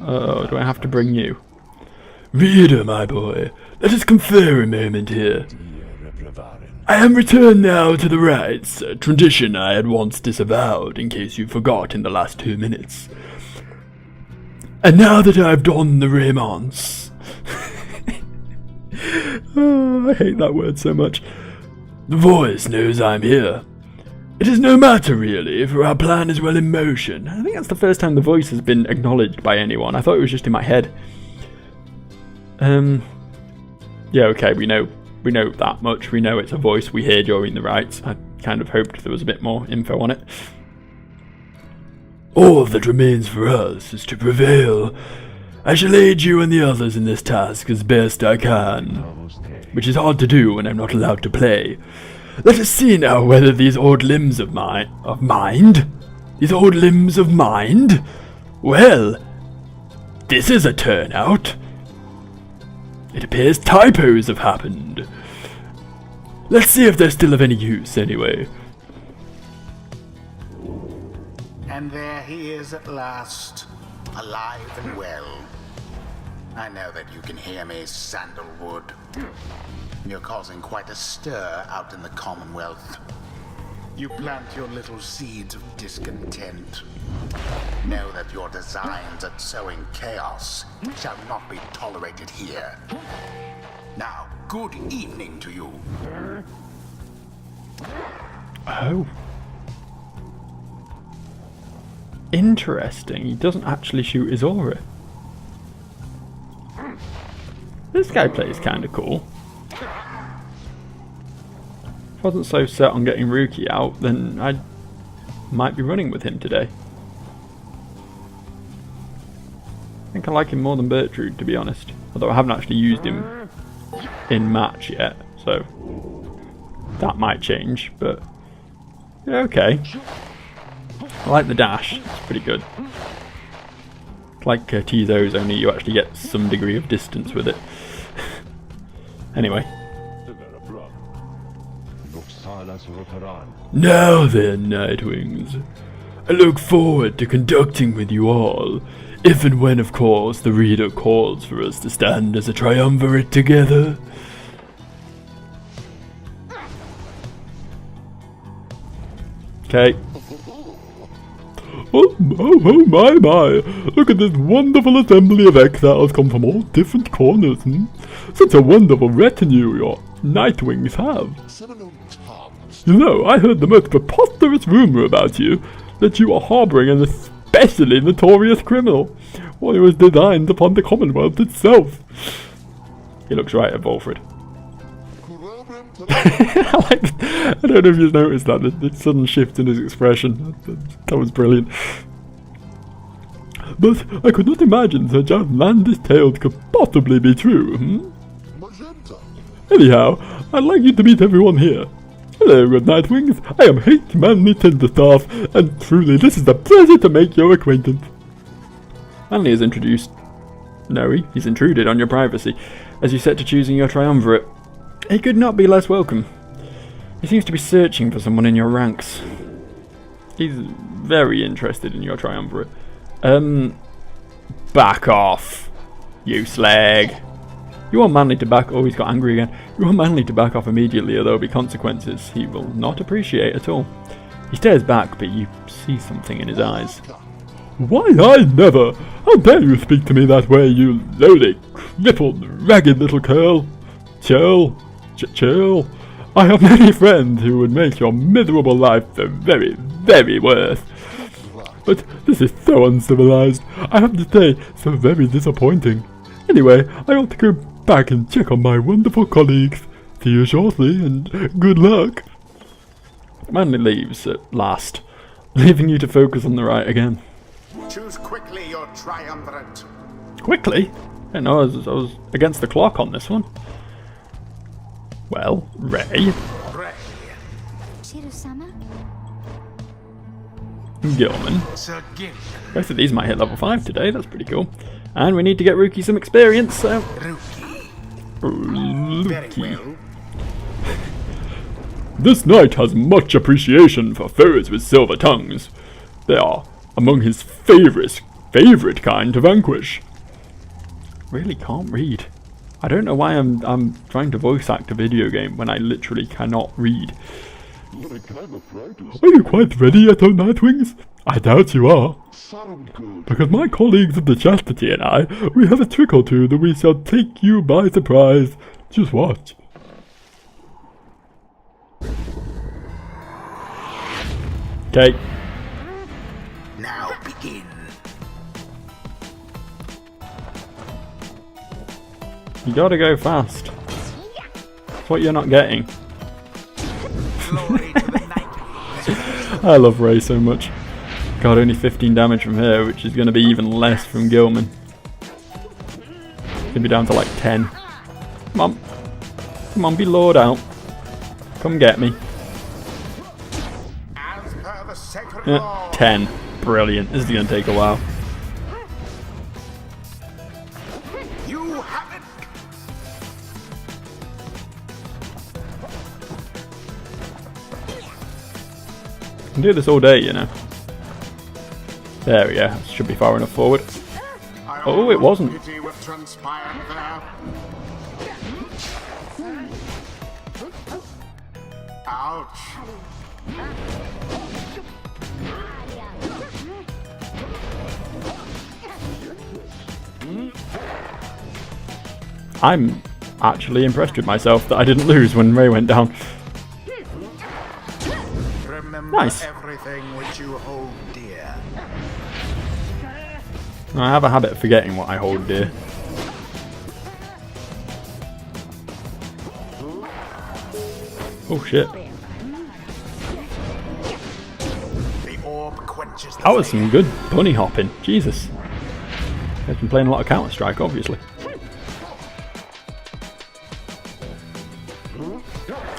A: Oh, do I have to bring you?
B: Reader, my boy, let us confer a moment here. I am returned now to the rites, a tradition I had once disavowed, in case you forgot in the last 2 minutes. And now that I've donned the raiments...
A: Oh, I hate that word so much.
B: The voice knows I'm here. It is no matter, really, for our plan is well in motion.
A: I think that's the first time the voice has been acknowledged by anyone. I thought it was just in my head. Yeah, okay, we know that much. We know it's a voice we hear during the rites. I kind of hoped there was a bit more info on it.
B: All that remains for us is to prevail. I shall aid you and the others in this task as best I can, which is hard to do when I'm not allowed to play. Let us see now whether these old limbs of mind? These old limbs of mind? Well, this is a turnout. It appears typos have happened. Let's see if they're still of any use anyway.
C: And there he is at last, alive and well. I know that you can hear me, Sandalwood. You're causing quite a stir out in the Commonwealth. You plant your little seeds of discontent. Know that your designs at sowing chaos shall not be tolerated here. Now, good evening to you.
A: Oh. Interesting. He doesn't actually shoot his aura. This guy plays kind of cool. If I wasn't so set on getting Rookie out, then I might be running with him today. I think I like him more than Bertrude, to be honest. Although I haven't actually used him in match yet, so that might change, but yeah, okay. I like the dash, it's pretty good. It's like Tizo's, only you actually get some degree of distance with it. Anyway.
B: Now then, Nightwings, I look forward to conducting with you all, if and when, of course, the reader calls for us to stand as a triumvirate together.
A: Okay.
D: Oh my, look at this wonderful assembly of exiles come from all different corners, Such a wonderful retinue your Nightwings have. You know, I heard the most preposterous rumor about you, that you are harboring an especially notorious criminal, one who has designs upon the Commonwealth itself.
A: He looks right at Volfred. I don't know if you've noticed that, the sudden shift in his expression. That was brilliant.
D: But I could not imagine such outlandish tales could possibly be true, Anyhow, I'd like you to meet everyone here. Hello, Red Nightwings. I am H-Manly Tenderstaff, and truly this is a pleasure to make your acquaintance.
A: Manly has introduced... No, he's intruded on your privacy, as you set to choosing your triumvirate. He could not be less welcome. He seems to be searching for someone in your ranks. He's very interested in your triumvirate. Back off, you slag. You want Manly to back... Oh, he's got angry again. You want Manly to back off immediately, or there will be consequences he will not appreciate at all. He stares back, but you see something in his eyes.
D: Why, I never! How dare you speak to me that way, you lowly, crippled, ragged little curl! Chill. I have many friends who would make your miserable life the very, very worst. But this is so uncivilized. I have to say, so very disappointing. Anyway, I ought to go back and check on my wonderful colleagues. See you shortly, and good luck.
A: Manly leaves at last, leaving you to focus on the right again.
C: Choose quickly your triumvirate.
A: Quickly? I know, I was against the clock on this one. Well, Ray. Gilman. Both of these might hit level 5 today, that's pretty cool. And we need to get Rookie some experience, so... Rookie.
D: This knight has much appreciation for foes with silver tongues. They are among his favourite kind to vanquish.
A: Really can't read. I don't know why I'm trying to voice act a video game when I literally cannot read.
D: Are you quite ready yet, O Nightwings? I doubt you are. Because my colleagues of the Chastity and I, we have a trick or two that we shall take you by surprise. Just watch.
A: Okay.
C: Now begin.
A: You gotta go fast. That's what you're not getting.
C: Glory to the night.
A: I love Ray so much. God, only 15 damage from her, which is going to be even less from Gilman. Gonna be down to like 10. Come on. Come on, be lured out. Come get me. 10. Brilliant. This is going to take a while.
C: You have it.
A: I can do this all day, you know. There we go. Should be far enough forward. Oh, it wasn't.
C: Ouch.
A: I'm actually impressed with myself that I didn't lose when Ray went down.
C: Remember
A: Nice.
C: everything which you hold dear.
A: I have a habit of forgetting what I hold dear. Oh shit.
C: The orb quenches the
A: That was
C: flame.
A: some good bunny hopping. Jesus. I've been playing a lot of Counter-Strike, obviously.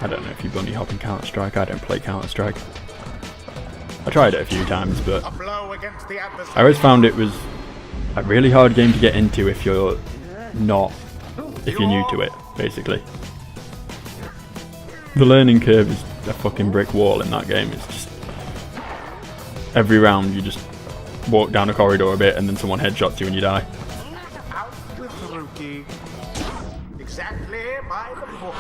A: I don't know if you bunny hop in Counter-Strike. I don't play Counter-Strike. I tried it a few times, but
C: A blow against the adversary.
A: I always found it was a really hard game to get into if you're new to it, basically. The learning curve is a fucking brick wall in that game. It's just every round you just walk down a corridor a bit and then someone headshots you and you die.
C: Out with the rookie. Exactly by the book.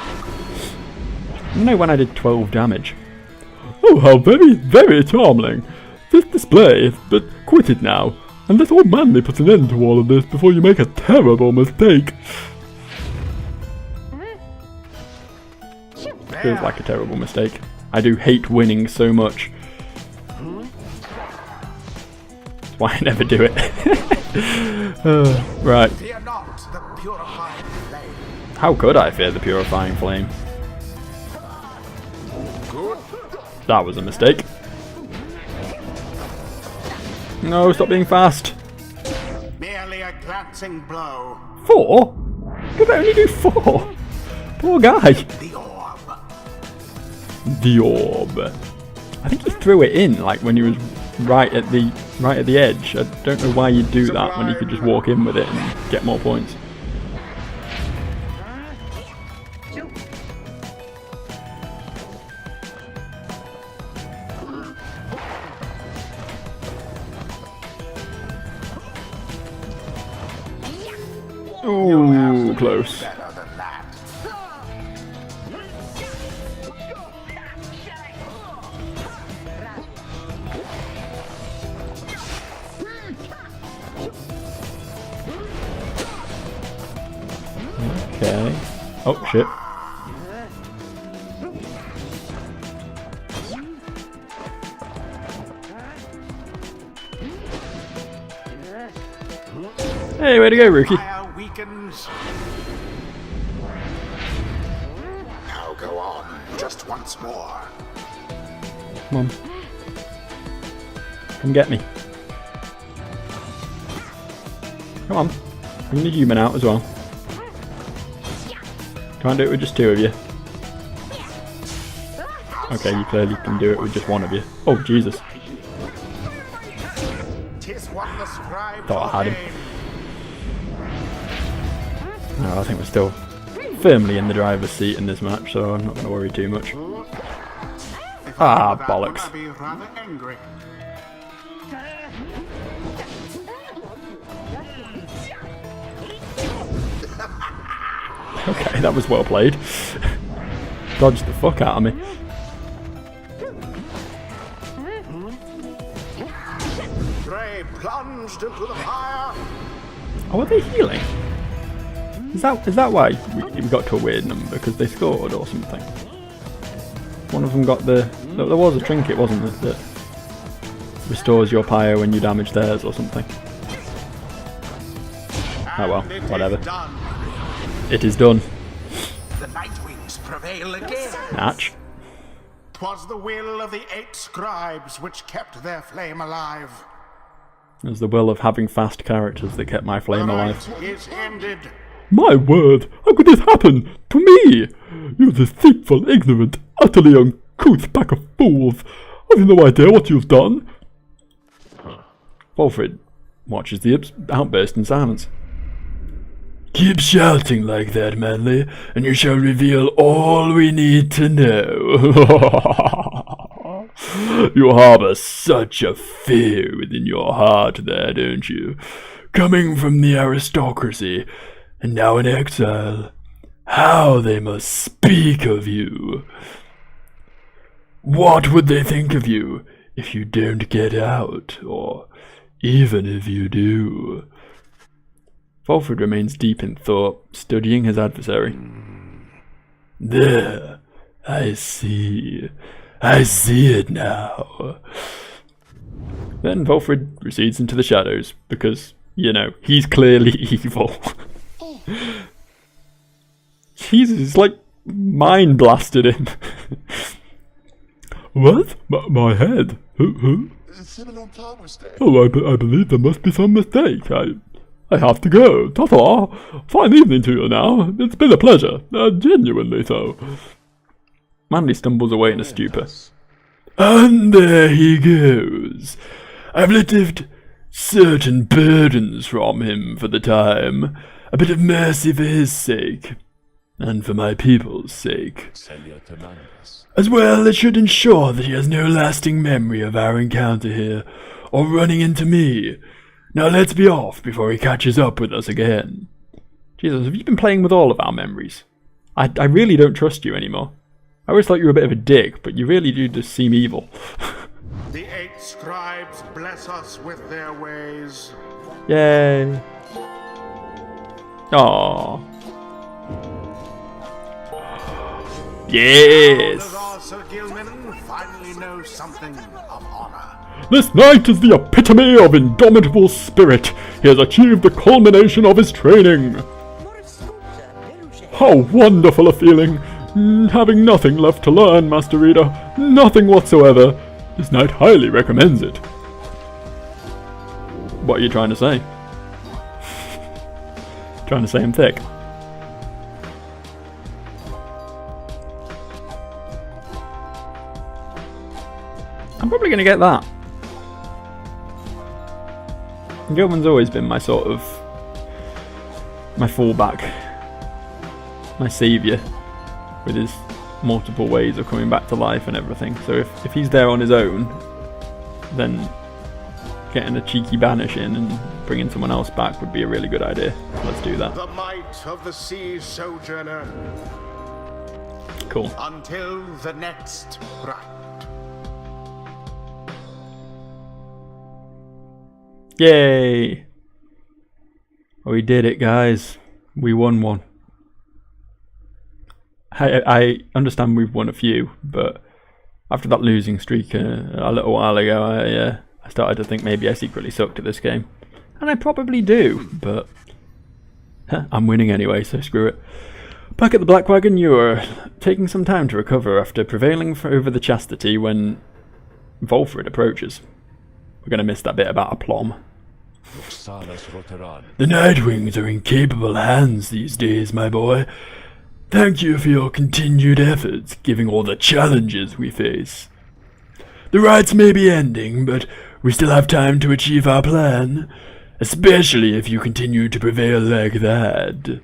A: I don't know when I did 12 damage.
B: Oh, how very, very charming. This display is but quit it now, and let old Manly put an end to all of this before you make a terrible mistake.
A: Feels like a terrible mistake. I do hate winning so much. That's why I never do it. Right.
C: Fear not the purifying flame.
A: How could I fear the purifying flame? That was a mistake. No, stop being fast.
C: Merely a glancing blow.
A: 4? Could I only do 4? Poor guy.
C: The orb.
A: The orb. I think he threw it in, like when he was right at the edge. I don't know why you'd do that when you could just walk in with it and get more points. Ooh, close.
C: Better than that.
A: Okay. Oh, shit. Hey, way to go, rookie.
C: Fire weakens. Now go on, just once more.
A: Come on. Come get me. Come on. Bring the human out as well. Can't do it with just 2 of you. Okay, you clearly can do it with just 1 of you. Oh, Jesus.
C: Tis what the scribe
A: Thought I had him.
C: ordained.
A: No, I think we're still firmly in the driver's seat in this match, so I'm not going to worry too much.
C: If
A: Ah,
C: I were that
A: bollocks.
C: one, I'd be rather angry.
A: Okay, that was well played. Dodged the fuck out of me.
C: Gray plunged into the fire.
A: Oh, are they healing? Is that why we got to a weird number? Because they scored or something? One of them got the... There was a trinket, wasn't there? That restores your pyre when you damage theirs or something. Oh well,
C: And it is
A: whatever.
C: done.
A: It is done.
C: The Nightwings prevail again.
A: Natch.
C: 'Twas the will of the 8 scribes which kept their flame alive.
A: It was the will of having fast characters that kept my flame
C: The
A: alive.
C: night is ended.
B: My word, how could this happen? To me? You deceitful, ignorant, utterly uncouth pack of fools. Have you no idea what you've done?
A: Wolfred watches the outburst in silence.
B: Keep shouting like that, Manly, and you shall reveal all we need to know. You harbour such a fear within your heart there, don't you? Coming from the aristocracy, and now in exile. How they must speak of you. What would they think of you if you don't get out, or even if you do?
A: Wolfred remains deep in thought, studying his adversary.
B: There, I see. I see it now.
A: Then Wolfred recedes into the shadows, because, you know, he's clearly evil. Jesus, like, mind blasted him.
B: What? My head? Who? Oh, I believe there must be some mistake. I have to go. Ta-ta. Fine evening to you now. It's been a pleasure. Genuinely so.
A: Manly stumbles away in a stupor.
B: And there he goes. I've lifted certain burdens from him for the time. A bit of mercy for his sake. And for my people's sake. As well, it should ensure that he has no lasting memory of our encounter here, or running into me. Now let's be off before he catches up with us again.
A: Jesus, have you been playing with all of our memories? I really don't trust you anymore. I always thought you were a bit of a dick, but you really do just seem evil.
C: The 8 scribes bless us with their ways.
A: Yay. Aww. Yes!
C: Sir Gilman finally knows something of honor.
B: This knight is the epitome of indomitable spirit. He has achieved the culmination of his training. How wonderful a feeling! Having nothing left to learn, Master Reader. Nothing whatsoever. This knight highly recommends it.
A: What are you trying to say? Trying to say I'm thick. I'm probably going to get that. Gilman's always been my sort of... my fallback. My saviour. With his multiple ways of coming back to life and everything. So if he's there on his own, then getting a cheeky banish in and bringing someone else back would be a really good idea. Let's do that.
C: The might of the sea sojourner.
A: Cool.
C: Until the next right.
A: Yay! We did it, guys. We won one. I understand we've won a few, but after that losing streak a little while ago, I started to think maybe I secretly sucked at this game. And I probably do, but I'm winning anyway, so screw it. Back at the Black Wagon, you are taking some time to recover after prevailing over the chastity when Wolfred approaches. We're going to miss that bit about aplomb.
B: The Nightwings are in capable hands these days, my boy. Thank you for your continued efforts, given all the challenges we face. The rites may be ending, but we still have time to achieve our plan, especially if you continue to prevail like that.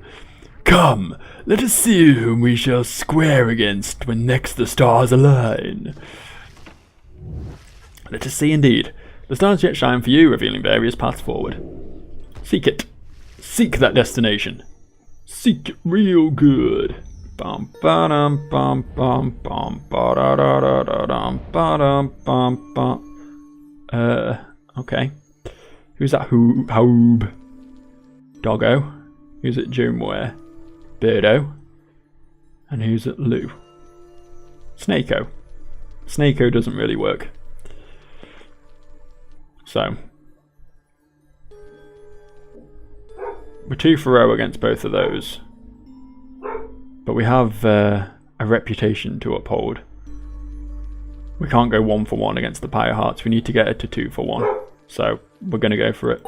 B: Come, let us see whom we shall square against when next the stars align.
A: Let us see indeed. The stars yet shine for you, revealing various paths forward. Seek it. Seek that destination. Seek it real good. Bum ba dum bum bum bum ba da da da da dum ba dum bum bum. Okay. Who's that? Hoob? Doggo. Who's it? Jomware? Birdo. And who's it? Lou? Snakeo. Snakeo doesn't really work. So we're 2-0 against both of those, but we have a reputation to uphold. We can't go 1 for 1 against the Pyre Hearts. We need to get it to 2 for 1. So we're going to go for it.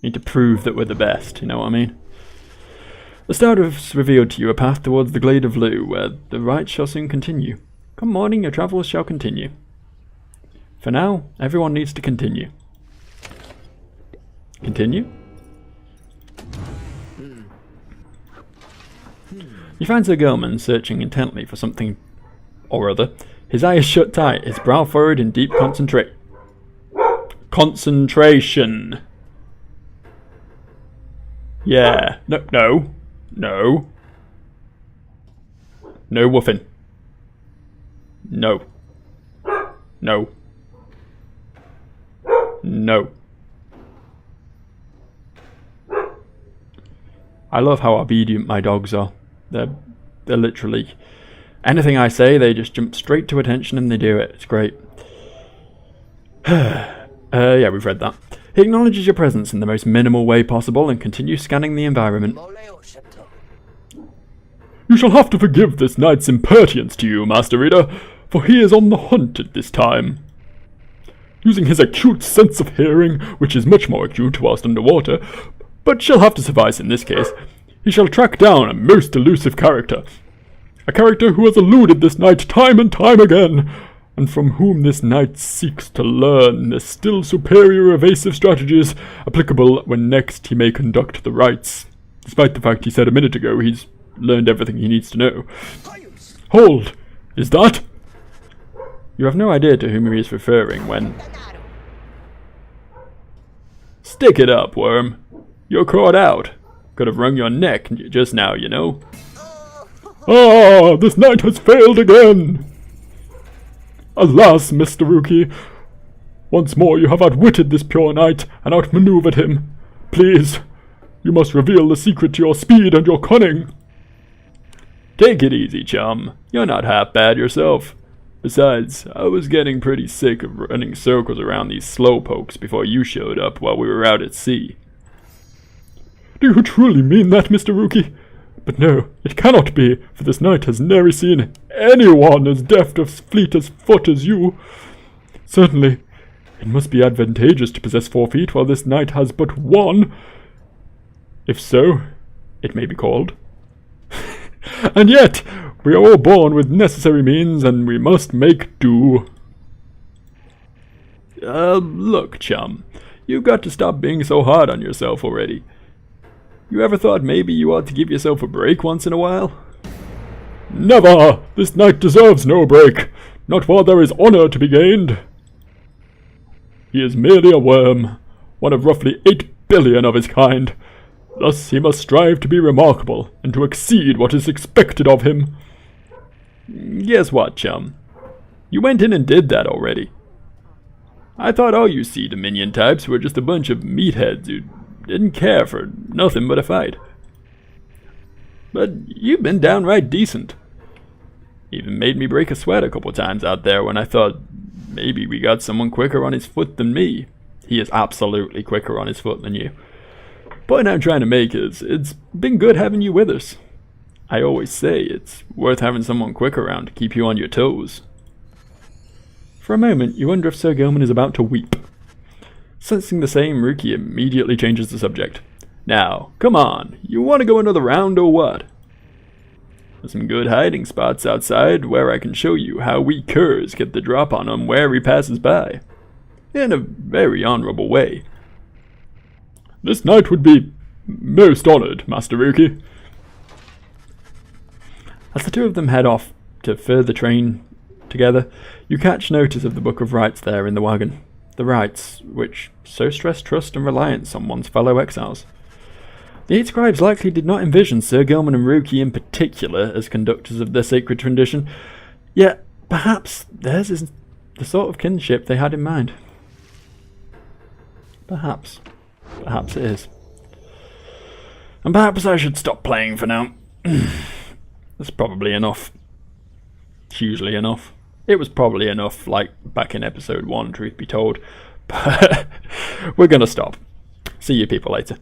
A: Need to prove that we're the best, you know what I mean? The star has revealed to you a path towards the Glade of Lu, where the rites shall soon continue. Come morning, your travels shall continue. For now, everyone needs to continue. Continue? You find Sir Gelman searching intently for something or other. His eyes shut tight, his brow furrowed in deep concentration. Yeah. No. No woofing. No. I love how obedient my dogs are. They're literally... anything I say, they just jump straight to attention and they do it. It's great. Yeah, we've read that. He acknowledges your presence in the most minimal way possible and continues scanning the environment.
B: You shall have to forgive this knight's impertinence to you, Master Reader, for he is on the hunt at this time. Using his acute sense of hearing, which is much more acute whilst underwater, but shall have to suffice in this case, he shall track down a most elusive character. A character who has eluded this knight time and time again, and from whom this knight seeks to learn the still superior evasive strategies applicable when next he may conduct the rites, despite the fact he said a minute ago he's learned everything he needs to know. Hold! Is that?
A: You have no idea to whom he is referring when... Stick it up, worm. You're caught out. Could have wrung your neck just now, you know.
B: Ah, this knight has failed again! Alas, Mr. Rookie, once more you have outwitted this pure knight and outmaneuvered him. Please, you must reveal the secret to your speed and your cunning.
A: Take it easy, chum. You're not half bad yourself. Besides, I was getting pretty sick of running circles around these slowpokes before you showed up while we were out at sea.
B: Do you truly mean that, Mr. Rookie? But no, it cannot be, for this knight has never seen anyone as deft of fleet as foot as you. Certainly, it must be advantageous to possess 4 feet, while this knight has but 1. If so, it may be called. And yet, we are all born with necessary means, and we must make do.
A: Look, chum, you've got to stop being so hard on yourself already. You ever thought maybe you ought to give yourself a break once in a while?
B: Never! This knight deserves no break, not while there is honour to be gained. He is merely a worm, one of roughly 8 billion of his kind. Thus he must strive to be remarkable, and to exceed what is expected of him.
A: Guess what, chum? You went in and did that already. I thought all you Sea Dominion types were just a bunch of meatheads who didn't care for nothing but a fight. But you've been downright decent. Even made me break a sweat a couple times out there when I thought maybe we got someone quicker on his foot than me. He is absolutely quicker on his foot than you. Point I'm trying to make is, it's been good having you with us. I always say it's worth having someone quick around to keep you on your toes. For a moment, you wonder if Sir Gelman is about to weep. Sensing the same, Rookie immediately changes the subject. Now, come on, you want to go another round or what? There's some good hiding spots outside where I can show you how we curs get the drop on him where he passes by. In a very honourable way.
B: This knight would be most honoured, Master Rookie.
A: As the two of them head off to further train together, you catch notice of the Book of Rites there in the wagon. The rites, which so stress trust and reliance on one's fellow exiles. The 8 scribes likely did not envision Sir Gelman and Rookie in particular as conductors of their sacred tradition, yet perhaps theirs is the sort of kinship they had in mind. Perhaps. Perhaps it is. And perhaps I should stop playing for now. That's probably enough. It's usually enough. It was probably enough, like, back in episode 1, truth be told. But we're gonna stop. See you people later.